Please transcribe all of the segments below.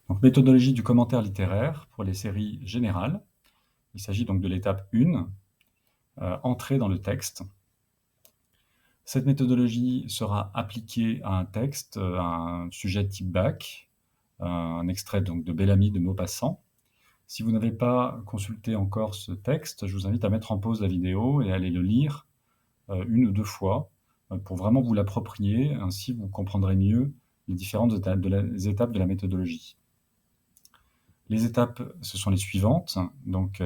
Donc, méthodologie du commentaire littéraire pour les séries générales. Il s'agit donc de l'étape 1, entrée dans le texte. Cette méthodologie sera appliquée à un texte, à un sujet type bac, un extrait donc de Bellamy de Maupassant. Si vous n'avez pas consulté encore ce texte, je vous invite à mettre en pause la vidéo et à aller le lire une ou deux fois pour vraiment vous l'approprier, ainsi vous comprendrez mieux les différentes étapes de la méthodologie. Les étapes, ce sont les suivantes, donc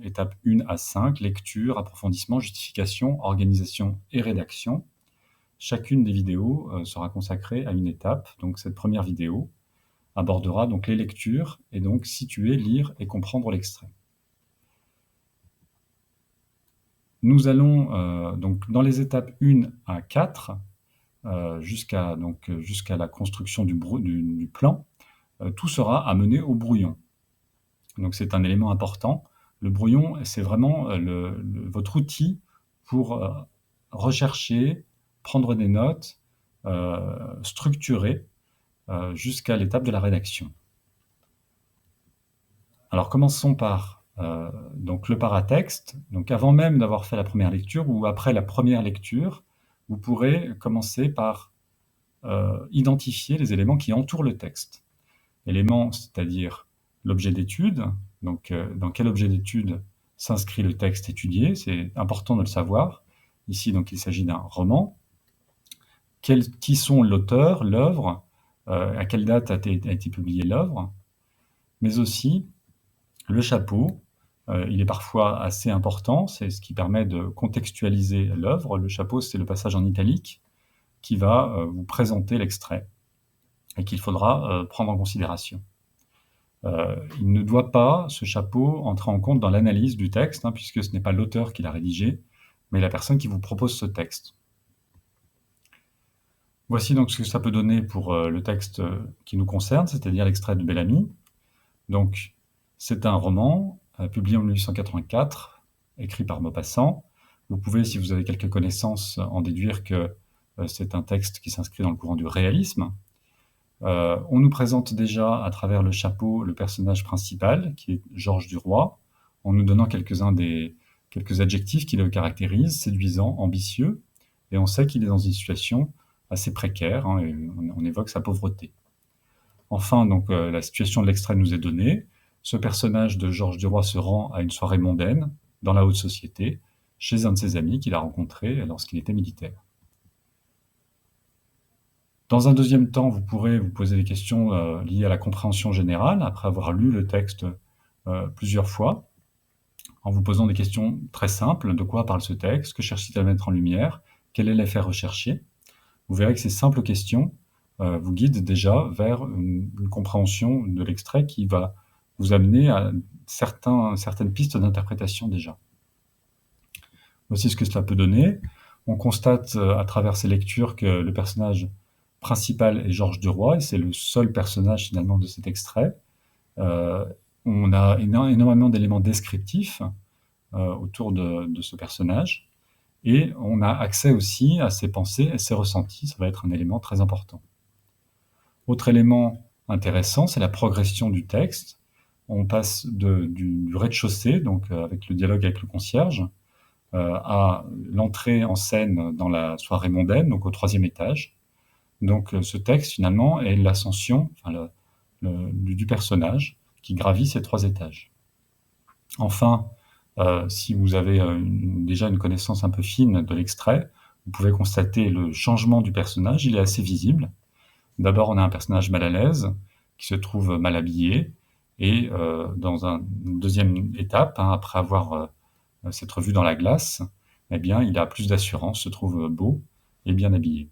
étape 1 à 5, lecture, approfondissement, justification, organisation et rédaction. Chacune des vidéos sera consacrée à une étape, donc cette première vidéo abordera donc les lectures et donc situer, lire et comprendre l'extrait. Nous allons donc dans les étapes 1 à 4, jusqu'à la construction du plan, tout sera amené au brouillon. Donc c'est un élément important. Le brouillon, c'est vraiment votre outil pour rechercher, prendre des notes, structurer jusqu'à l'étape de la rédaction. Alors commençons par donc le paratexte. Donc avant même d'avoir fait la première lecture ou après la première lecture, vous pourrez commencer par identifier les éléments qui entourent le texte. Éléments, c'est-à-dire l'objet d'étude, donc dans quel objet d'étude s'inscrit le texte étudié, c'est important de le savoir. Ici, donc, il s'agit d'un roman. Qui sont l'auteur, l'œuvre, à quelle date a été publiée l'œuvre, mais aussi le chapeau. Il est parfois assez important, c'est ce qui permet de contextualiser l'œuvre. Le chapeau, c'est le passage en italique qui va vous présenter l'extrait et qu'il faudra prendre en considération. Il ne doit pas, ce chapeau, entrer en compte dans l'analyse du texte, puisque ce n'est pas l'auteur qui l'a rédigé, mais la personne qui vous propose ce texte. Voici donc ce que ça peut donner pour le texte qui nous concerne, c'est-à-dire l'extrait de Bellamy. Donc, c'est un roman publié en 1884, écrit par Maupassant. Vous pouvez, si vous avez quelques connaissances, en déduire que c'est un texte qui s'inscrit dans le courant du réalisme. On nous présente déjà, à travers le chapeau, le personnage principal, qui est Georges Duroy, en nous donnant quelques adjectifs qui le caractérisent: séduisant, ambitieux, et on sait qu'il est dans une situation assez précaire, et on évoque sa pauvreté. Enfin, donc, la situation de l'extrait nous est donnée. Ce personnage de Georges Duroy se rend à une soirée mondaine, dans la haute société, chez un de ses amis qu'il a rencontré lorsqu'il était militaire. Dans un deuxième temps, vous pourrez vous poser des questions liées à la compréhension générale, après avoir lu le texte plusieurs fois, en vous posant des questions très simples. De quoi parle ce texte? Que cherche-t-il à mettre en lumière? Quel est l'effet recherché? Vous verrez que ces simples questions vous guident déjà vers une compréhension de l'extrait qui va vous amener à certaines pistes d'interprétation déjà. Voici ce que cela peut donner. On constate à travers ces lectures que le personnage principal est Georges Duroy, et c'est le seul personnage finalement de cet extrait. On a énormément d'éléments descriptifs autour de ce personnage, et on a accès aussi à ses pensées et ses ressentis. Ça va être un élément très important. Autre élément intéressant, c'est la progression du texte. On passe du rez-de-chaussée, donc avec le dialogue avec le concierge, à l'entrée en scène dans la soirée mondaine, donc au 3e étage. Donc ce texte, finalement, est l'ascension du personnage qui gravit ces 3 étages. Enfin, si vous avez déjà une connaissance un peu fine de l'extrait, vous pouvez constater le changement du personnage. Il est assez visible. D'abord, on a un personnage mal à l'aise, qui se trouve mal habillé, et dans une deuxième étape, après avoir s'être vu dans la glace, eh bien, il a plus d'assurance, se trouve beau et bien habillé.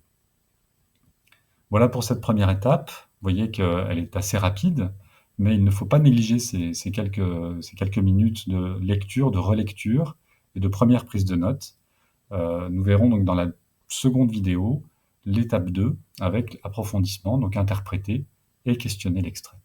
Voilà pour cette première étape. Vous voyez qu'elle est assez rapide, mais il ne faut pas négliger ces quelques minutes de lecture, de relecture et de première prise de notes. Nous verrons donc dans la seconde vidéo l'étape 2 avec approfondissement, donc interpréter et questionner l'extrait.